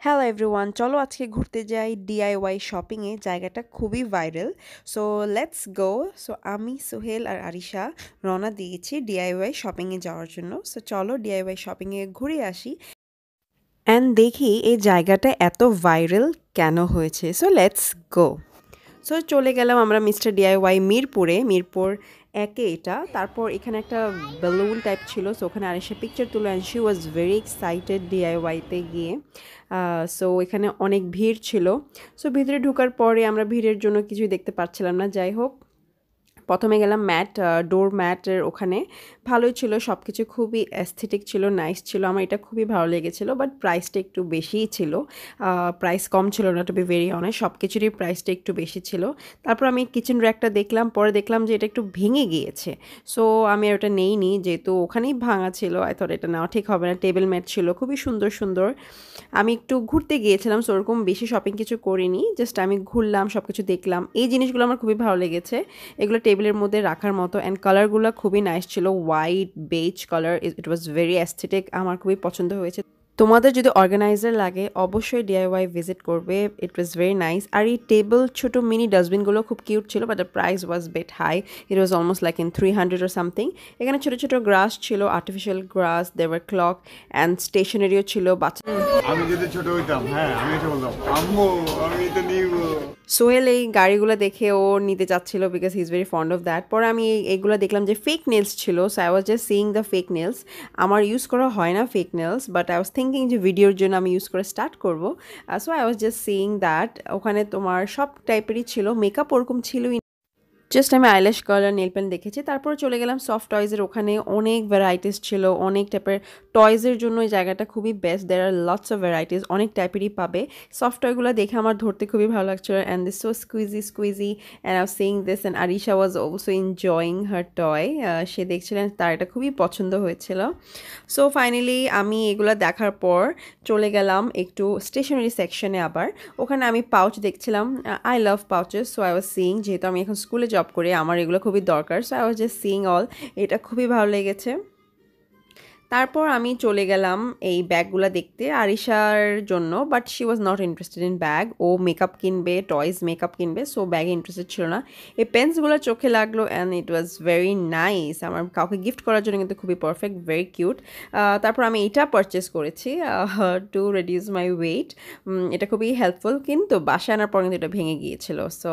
Hello everyone, চলো আজকে ঘুরতে যাই ডিআইওয়াই শপিংয়ে। জায়গাটা খুবই viral. So let's go. So আমি সোহেল আর আরিশা রওনা দিয়েছি ডিআইওয়াই শপিংয়ে যাওয়ার জন্য। সো চলো ডিআইওয়াই শপিংয়ে ঘুরে আসি অ্যান্ড দেখি এই জায়গাটা এত ভাইরাল কেন হয়েছে। So let's go. সো চলে গেলাম আমরা মিস্টার ডিআইওয়াই মিরপুরে, মিরপুর একে এটা। তারপর এখানে একটা বেলুন টাইপ ছিল, সো ওখানে আরিশা পিকচার তুলে and she was very excited ডিআইওয়াইতে গিয়ে। সো এখানে অনেক ভিড় ছিল। সো ভিতরে ঢোকার পরে আমরা ভিড়ের জন্য কিছুই দেখতে পাচ্ছিলাম না। যাই হোক, প্রথমে গেলাম ডোর ম্যাটের ওখানে। ভালোই ছিল, সব কিছু খুবই অ্যাস্থেটিক ছিল, নাইস ছিল। আমার এটা খুবই ভালো লেগেছিলো, বাট প্রাইসটা একটু বেশিই ছিল। প্রাইস কম ছিল না, টু বি ভেরি অনেস্ট। সব কিছুরই প্রাইসটা একটু বেশি ছিল। তারপর আমি কিচেন র্যাকটা দেখলাম, পরে দেখলাম যে এটা একটু ভেঙে গিয়েছে। সো আমি আর ওটা নেইনি, যেহেতু ওখানেই ভাঙা ছিল। থট এটা নেওয়া ঠিক হবে না। টেবিল ম্যাট ছিল খুবই সুন্দর সুন্দর। আমি একটু ঘুরতে গিয়েছিলাম, সো ওরকম বেশি শপিং কিছু করিনি। জাস্ট আমি ঘুরলাম, সব কিছু দেখলাম। এই জিনিসগুলো আমার খুবই ভালো লেগেছে। এগুলো টেবিলের মধ্যে রাখার মতো, অ্যান্ড কালারগুলো খুবই নাইস ছিল। White beige colour, it was very aesthetic. আমার খুবই পছন্দ হয়েছে। তোমাদের যদি অর্গানাইজার লাগে অবশ্যই ডিআইওয়াই ভিজিট করবে। ইট ওয়াজ ভেরি নাইস। আর এই টেবিল ছোটো মিনি ডাস্টবিনগুলো খুব কিউট ছিল, but the price was bit high. It was almost like in 300 or something. এখানে ছোটো ছোটো গ্রাস ছিল, আর্টিফিশিয়াল গ্রাস, দেওয়ার ক্লক অ্যান্ড স্টেশনারিও ছিল। বাচ্চা আমি যদি ছোট হইতাম, হ্যাঁ আমি এটা বলতাম, আম্মু আমি এটা নিব। সোহেল এই গাড়িগুলো দেখে ও নিতে চাচ্ছিল, because he is very fond of that. পরে আমি এইগুলো দেখলাম যে ফেক নেলস ছিল। So I was just seeing the fake nails. আমার ইউজ করা হয় না fake nails, but I was thinking যে ভিডিওর জন্য আমি ইউজ করে স্টার্ট করবো। So I was just seeing that. ওখানে তোমার সব টাইপেরই ছিল, মেকআপ ওরকম ছিলই। জাস্ট আমি আইল্যাশ কালার নেল পেন দেখেছি। তারপর চলে গেলাম সফট টয়েজের ওখানে। অনেক ভ্যারাইটিস ছিল, অনেক টাইপের টয়েজের জন্য এই জায়গাটা খুবই best. There are lots of varieties, অনেক টাইপেরই পাবে। সফট টয়গুলো দেখে আমার ধরতে খুবই ভালো লাগছিল, and this so squeezy squeezy, and I was seeing this, and Arisha was also enjoying her toy. সে দেখছিলেন, তার এটা খুবই পছন্দ হয়েছিল। সো ফাইনালি আমি এগুলো দেখার পর চলে গেলাম একটু স্টেশনারি সেকশনে আবার। ওখানে আমি পাউচ দেখছিলাম। I love pouches, so I was seeing, যেহেতু আমি এখন স্কুলে জব করি আমার এগুলো খুবই দরকার। So I was just seeing all. এটা খুবই ভালো লেগেছে। তারপর আমি চলে গেলাম এই ব্যাগগুলো দেখতে আরিশার জন্য, but she was not interested in bag. ও মেকআপ কিনবে, টয়েস মেকআপ কিনবে, সো ব্যাগে ইন্টারেস্টেড ছিল না। এই পেন্সগুলো চোখে লাগলো, and it was very nice. আমার কাউকে গিফট করার জন্য কিন্তু খুবই পারফেক্ট, ভেরি কিউট। তারপর আমি এটা পারচেস করেছি টু রেডিউস মাই ওয়েট। এটা খুবই হেল্পফুল, কিন্তু বাসায় আনার পর কিন্তু এটা ভেঙে গিয়েছিল। সো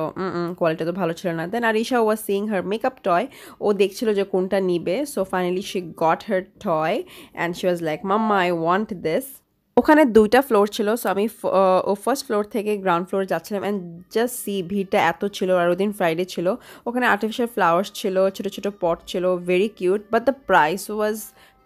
কোয়ালিটি তো ভালো ছিল না। দেন আরিশা ওয়াজ সিইং হার মেকআপ টয়। ও দেখছিল যে কোনটা নিবে। So finally she got her toy and she was like, Mama, I want this. ওখানে 2টা ফ্লোর ছিল। সো আমি ও ফার্স্ট ফ্লোর থেকে গ্রাউন্ড ফ্লোর যাচ্ছিলাম, অ্যান্ড জাস্ট সি ভিড়টা এত ছিল। আর ওদিন ফ্রাইডে ছিল। ওখানে আর্টিফিশিয়াল ফ্লাওয়ার্স ছিল, ছোটো ছোটো পট ছিল, very cute, but the price was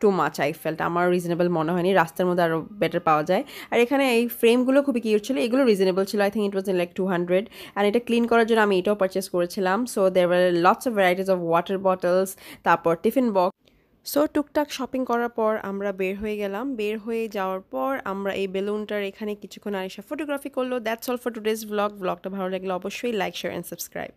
too much. I felt আমার রিজনেবল মনে হয়নি, রাস্তার মধ্যে আরও বেটার পাওয়া যায়। আর এখানে এই ফ্রেমগুলো খুবই কিউট ছিল, এগুলো রিজনেবল ছিল। I think it was in like 200। And এটা ক্লিন করার জন্য আমি এটাও পারচেস করেছিলাম। So there were lots of varieties of water bottles, তারপর টিফিন বক্স। সো টুকটাক শপিং করার পর আমরা বের হয়ে গেলাম। বের হয়ে যাওয়ার পর আমরা এই বেলুনটার এখানে কিছুক্ষণ আরিশা ফটোগ্রাফি করলো। দ্যাটস অল ফর টুডেজ ব্লগটা ভালো লাগলে অবশ্যই লাইক, শেয়ার অ্যান্ড সাবস্ক্রাইব।